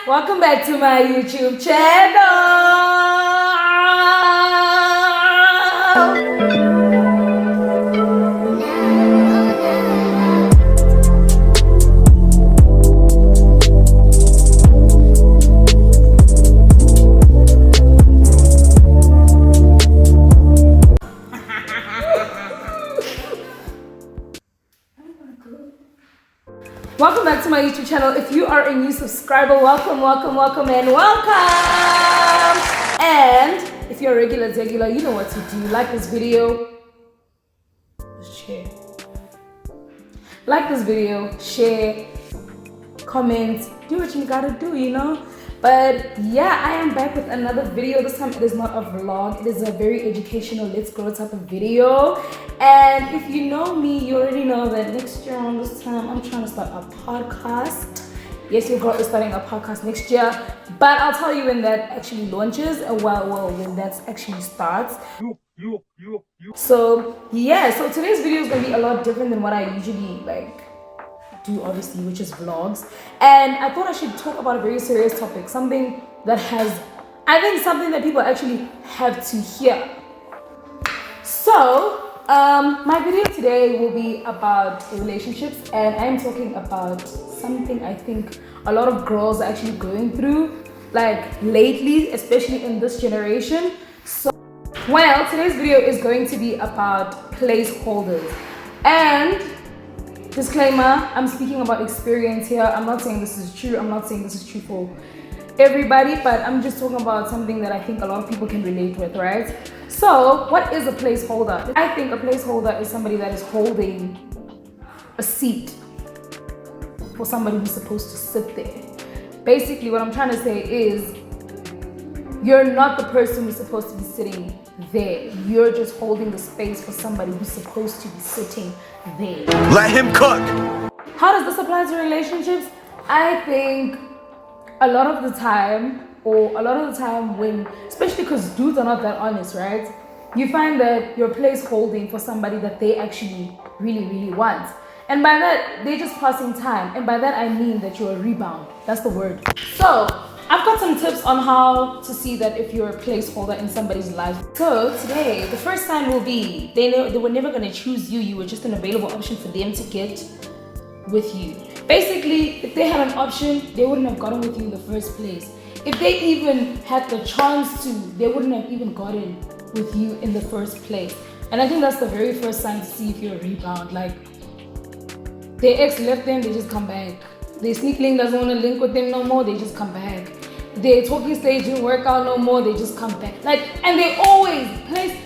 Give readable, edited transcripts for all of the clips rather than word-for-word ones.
Welcome back to my YouTube channel. Welcome back to my YouTube channel. If you are a new subscriber, welcome. And if you're a regular, you know what to do. Like this video, share. Like this video, share, comment, do what you gotta do, you know. But yeah, I am back with another video. This time it is not a vlog, it is a very educational let's grow type of video. And if you know me, you already know that next year around this time I'm trying to start a podcast. Yes, your girl is starting a podcast next year, but I'll tell you when that actually launches, when that actually starts. So yeah, so today's video is gonna be a lot different than what I usually do, obviously, which is vlogs. And I thought I should talk about a very serious topic, something that something that people actually have to hear. So my video today will be about relationships, and I'm talking about something I think a lot of girls are actually going through, like lately, especially in this generation. So well, today's video is going to be about placeholders. And disclaimer, I'm speaking about experience here. I'm not saying this is true. I'm not saying this is true for everybody, but I'm just talking about something that I think a lot of people can relate with, right? So, what is a placeholder? I think a placeholder is somebody that is holding a seat for somebody who's supposed to sit there. Basically, what I'm trying to say is, you're not the person who's supposed to be sitting there. You're just holding the space for somebody who's supposed to be sitting there. Let him cook. How does this apply to relationships? I think a lot of the time when, especially because dudes are not that honest, right? You find that you're place holding for somebody that they actually really want. And by that, they're just passing time. And by that, I mean that you're a rebound. That's the word. So I've got some tips on how to see that if you're a placeholder in somebody's life. So today, the first sign will be they were never going to choose you. You were just an available option for them to get with you. Basically, if they had an option, they wouldn't have gotten with you in the first place. If they even had the chance to, they wouldn't have even gotten with you in the first place. And I think that's the very first sign to see if you're a rebound. Like, their ex left them, they just come back. Their sneak link doesn't want to link with them no more, they just come back. Their talking stage didn't work out no more, they just come back. And they always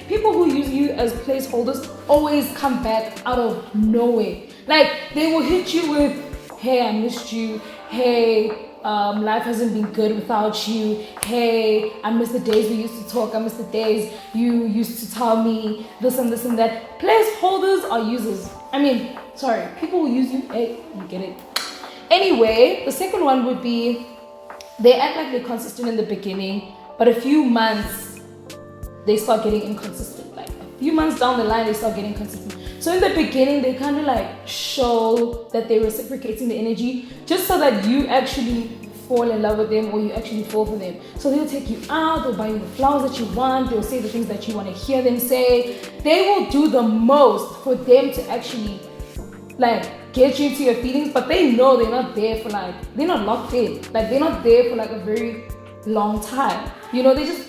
people who use you as placeholders always come back out of nowhere. They will hit you with, hey, I missed you. Hey, life hasn't been good without you. Hey, I miss the days we used to talk. I miss the days you used to tell me this and this and that. Placeholders are users. People who use you, hey, you get it. Anyway, the second one would be, they act like they're consistent in the beginning, but a few months, they start getting inconsistent. Like a few months down the line, they start getting consistent. So in the beginning, they kind of show that they're reciprocating the energy just so that you actually fall in love with them or you actually fall for them. So they'll take you out, they'll buy you the flowers that you want, they'll say the things that you want to hear them say. They will do the most for them to actually get you into your feelings, but they know they're not there for they're not locked in. They're not there for a very long time. You know, they just,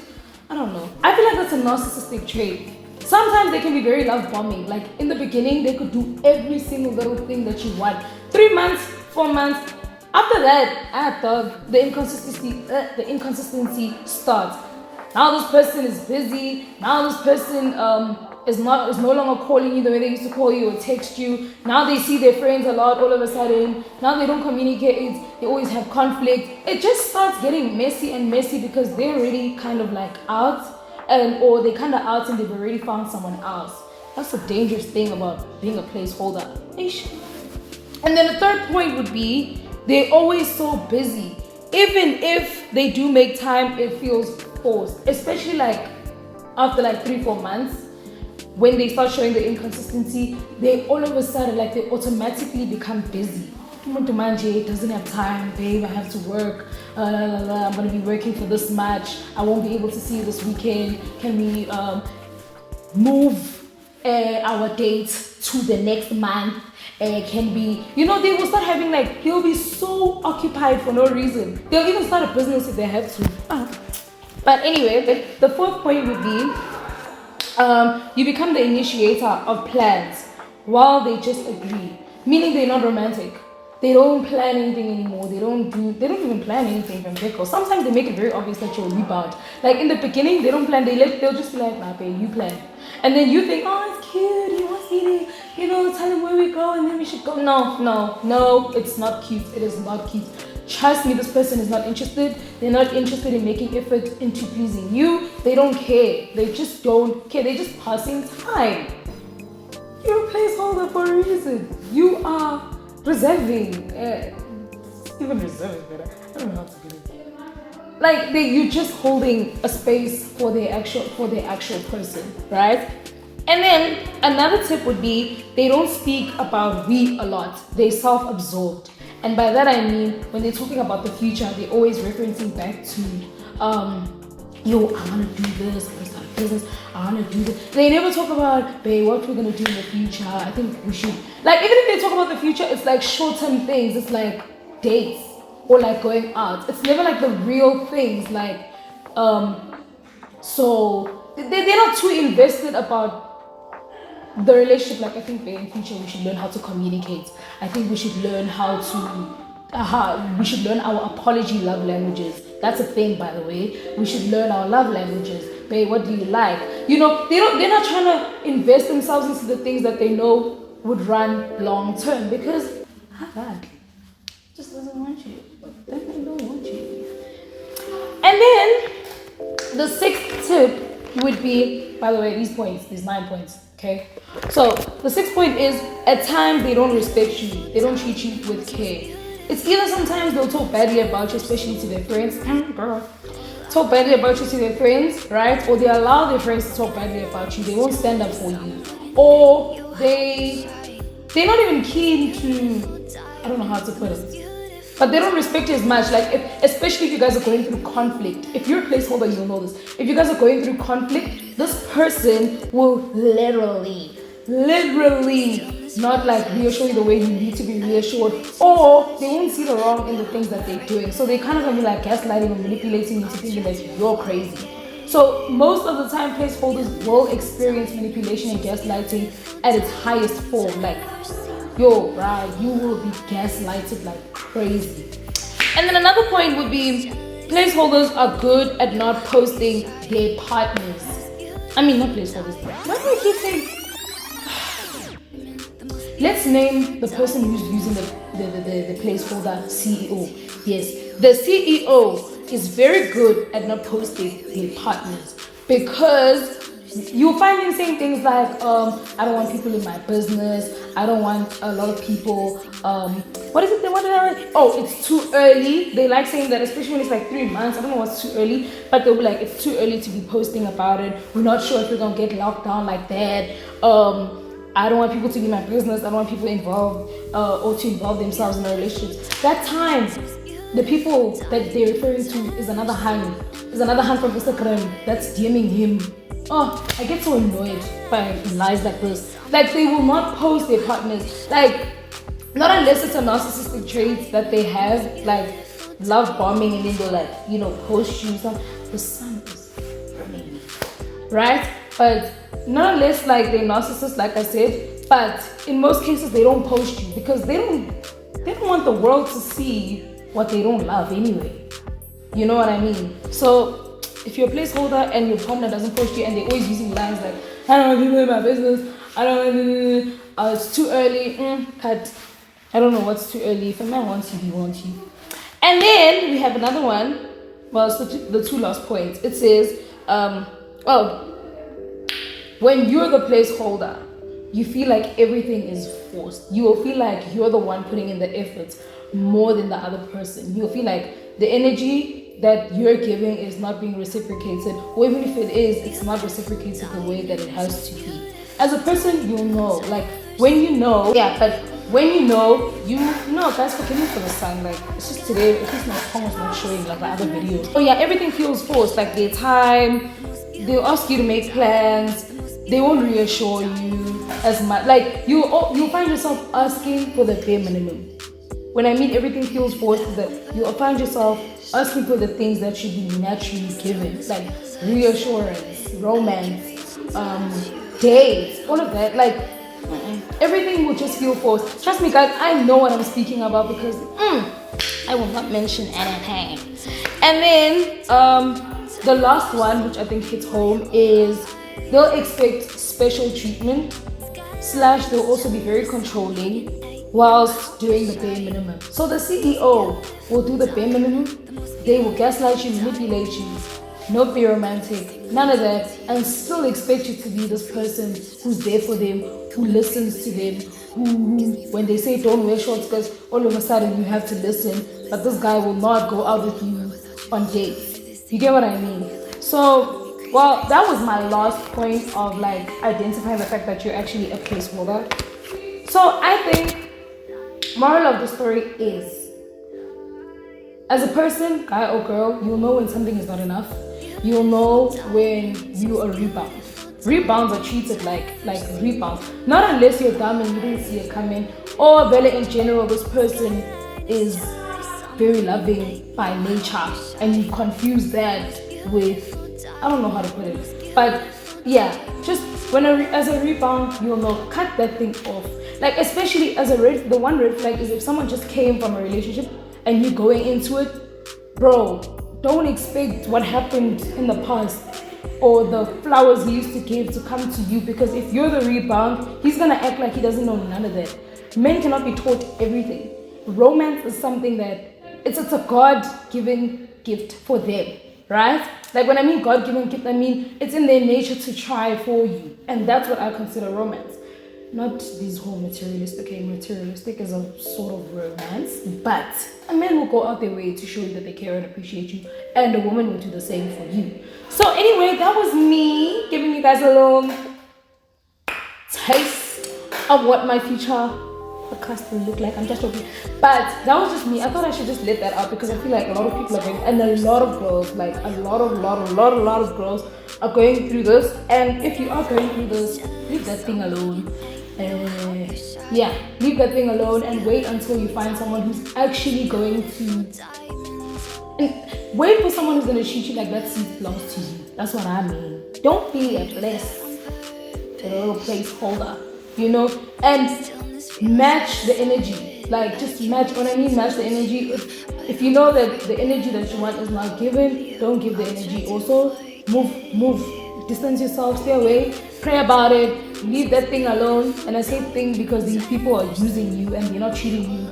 I don't know. I feel like that's a narcissistic trait. Sometimes they can be very love bombing. In the beginning, they could do every single little thing that you want. 3 months, 4 months. After that, the inconsistency starts. Now this person is busy. Now this person is no longer calling you the way they used to call you or text you. Now they see their friends a lot all of a sudden. Now they don't communicate. They always have conflict. It just starts getting messy because they're already kind of out, or they kind of out and they've already found someone else. That's the dangerous thing about being a placeholder. And then the third point would be, they're always so busy. Even if they do make time, it feels forced. Especially after 3-4 months, when they start showing the inconsistency, they all of a sudden they automatically become busy. Umuntu manje doesn't have time, babe, I have to work, I'm going to be working for this much, I won't be able to see you this weekend, can we move our date to the next month, can we, they will start having they'll be so occupied for no reason. They'll even start a business if they have to. But anyway, the fourth point would be, you become the initiator of plans while they just agree. Meaning they're not romantic. They don't plan anything anymore. They don't even plan anything from get-go. Sometimes they make it very obvious that you're rebound. Like in the beginning, they don't plan. They'll just be like, nah, babe, you plan. And then you think, oh, it's cute. He wants me to, tell him where we go and then we should go. No, it's not cute. It is not cute. Trust me, this person is not interested. They're not interested in making effort into pleasing you. They don't care. They just don't care. They're just passing time. You're a placeholder for a reason. You are reserving. Even reserving better. I don't know how to do it. You're just holding a space for the actual person, right? And then another tip would be they don't speak about we a lot. They're self-absorbed. And by that I mean when they're talking about the future, they're always referencing back to I want to do this, I start business, I want to do this. They never talk about, babe, what we're going to do in the future. I think we should, even if they talk about the future, it's short-term things. It's dates or going out. It's never the real things. So they're not too invested about the relationship. I think in future we should learn how to communicate. I think we should learn how to, we should learn our apology love languages. That's a thing, by the way. We should learn our love languages. Babe, what do you like? They're not trying to invest themselves into the things that they know would run long term because God just doesn't want you. They don't want you. And then the sixth tip would be, by the way, these 9 points. Okay, so the sixth point is at times they don't respect you, they don't treat you with care. It's either sometimes they'll talk badly about you, especially to their friends, talk badly about you to their friends, right? Or they allow their friends to talk badly about you, they won't stand up for you, or they're not even keen to, I don't know how to put it, but they don't respect you as much. Especially if you guys are going through conflict. If you're a placeholder, you'll know this. If you guys are going through conflict, this person will literally not reassure you the way you need to be reassured, or they won't see the wrong in the things that they're doing. So they kind of gonna be gaslighting or manipulating you to thinking that you're crazy. So most of the time, placeholders will experience manipulation and gaslighting at its highest form. You will be gaslighted like crazy. And then another point would be placeholders are good at not posting their partners. I mean, not placeholders. Why do I keep saying? Let's name the person who's using the placeholder CEO. Yes, the CEO is very good at not posting their partners because you'll find them saying things like, I don't want people in my business. I don't want a lot of people. What is it they want to have? Oh, it's too early. They like saying that, especially when it's 3 months. I don't know what's too early, but they'll be it's too early to be posting about it. We're not sure if we're going to get locked down like that. I don't want people to be in my business. I don't want people involved or to involve themselves in a relationship. That time, the people that they're referring to is another hand. Is another hand from Instagram that's DMing him. Oh, I get so annoyed by lies like this. They will not post their partners. Not unless it's a narcissistic trait that they have, love bombing, and then they'll post you stuff. The sun is burning, right? But not unless they're narcissists, like I said. But in most cases, they don't post you because they don't want the world to see what they don't love anyway. You know what I mean? So if you're a placeholder and your partner doesn't post you and they're always using lines like, I don't want people in my business, I don't want it's too early, cut. I don't know what's too early. If a man wants you, he wants you. And then we have another one. Well, it's the two last points. It says, when you're the placeholder, you feel like everything is forced. You will feel like you're the one putting in the effort more than the other person. You'll feel like the energy that you're giving is not being reciprocated, or even if it is, it's not reciprocated the way that it has to be. As a person, you'll know, when you know, but when you know, guys, forgive me for the sound. Like, it's just today, at least my tongue was not showing like the other videos. So yeah, everything feels forced. Like their time, they'll ask you to make plans. They won't reassure you as much. Like you'll find yourself asking for the bare minimum. When I mean everything feels forced, that you'll find yourself asking for the things that should be naturally given, like reassurance, romance, dates, all of that. Like everything will just feel forced. Trust me, guys, I know what I'm speaking about because I will not mention anything. And then the last one, which I think hits home, is they'll expect special treatment / they'll also be very controlling whilst doing the bare minimum. So the CEO will do the bare minimum. They will gaslight you, manipulate you, not be romantic, none of that, and still expect you to be this person who's there for them, who listens to them, who when they say don't wear short skirts, all of a sudden you have to listen, but this guy will not go out with you on dates. You get what I mean? So, well, that was my last point of like identifying the fact that you're actually a placeholder. So I think moral of the story is, as a person, guy or girl, you'll know when something is not enough. You'll know when you are rebound. Rebounds are treated like rebounds. Not unless you're dumb and you didn't see it coming, or Bella in general, this person is very loving by nature and you confuse that with, I don't know how to put it, but yeah, just as a rebound, you'll know, cut that thing off. Like especially as the one red flag is if someone just came from a relationship and you going into it, bro, don't expect what happened in the past or the flowers he used to give to come to you, because if you're the rebound, he's gonna act like he doesn't know none of that. Men cannot be taught everything. Romance is something that it's a God-given gift for them, right? Like when I mean God-given gift, I mean it's in their nature to try for you, and that's what I consider romance. Not these whole materialistic. Okay, materialistic is a sort of romance, but a man will go out their way to show you that they care and appreciate you, and a woman will do the same for you. So anyway, that was me giving you guys a little taste of what my future podcast will look like. I'm just joking, but that was just me. I thought I should just let that out because I feel like a lot of people are going, and a lot of girls, like a lot of girls are going through this. And if you are going through this, leave that thing alone. Leave that thing alone and wait until you find someone who's actually going to, and wait for someone who's going to treat you like that seat belongs to you. That's what I mean. Don't be a little placeholder, and match the energy. Like just match, when I mean match the energy, if you know that the energy that you want is not given, don't give the energy. Also move, distance yourself, stay away, pray about it, leave that thing alone. And I say thing because these people are using you and they're not treating you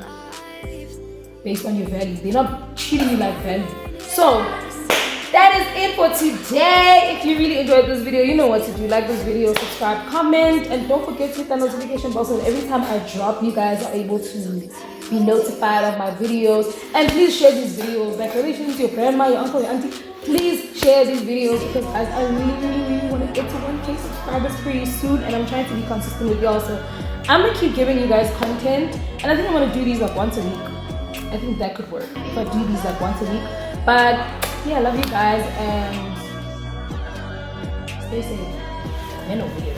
based on your value. They're not treating you like value. So that is it for today. If you really enjoyed this video, you know what to do. Like this video, subscribe, comment, and don't forget to hit that notification bell so that every time I drop, you guys are able to be notified of my videos. And please share these videos, like relations to your grandma, your uncle, your auntie. Please share these videos because I really want to get to 1K subscribers pretty soon, and I'm trying to be consistent with y'all. So I'm gonna keep giving you guys content, and I think I'm gonna do these like once a week. I think that could work if I do these like once a week. But yeah, I love you guys and stay safe. Men over here.